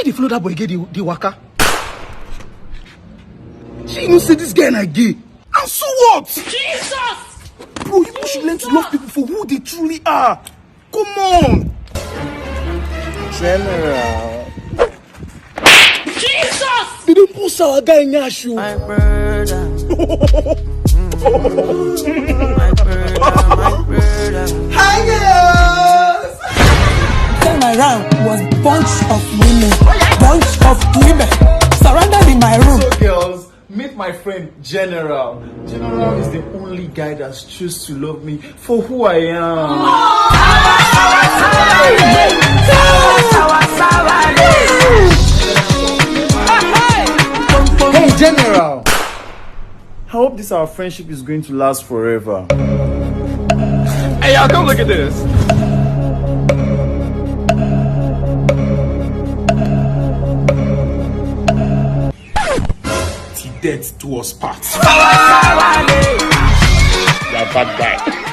why the flow that boy get the waka? She even say this guy na gay. And so what? Jesus! Bro, you should learn to love people for who they truly are. Come on. General. Jesus! They don't post our guy in your shoe. My brother. My brother. Hi girls! Turn around was bunch of women surrounded in my room. So girls, meet my friend General. General is the only guy that's choose to love me for who I am. Hey General, I hope this our friendship is going to last forever. Hey y'all, come look at this. Till death do us part. You're a bad guy.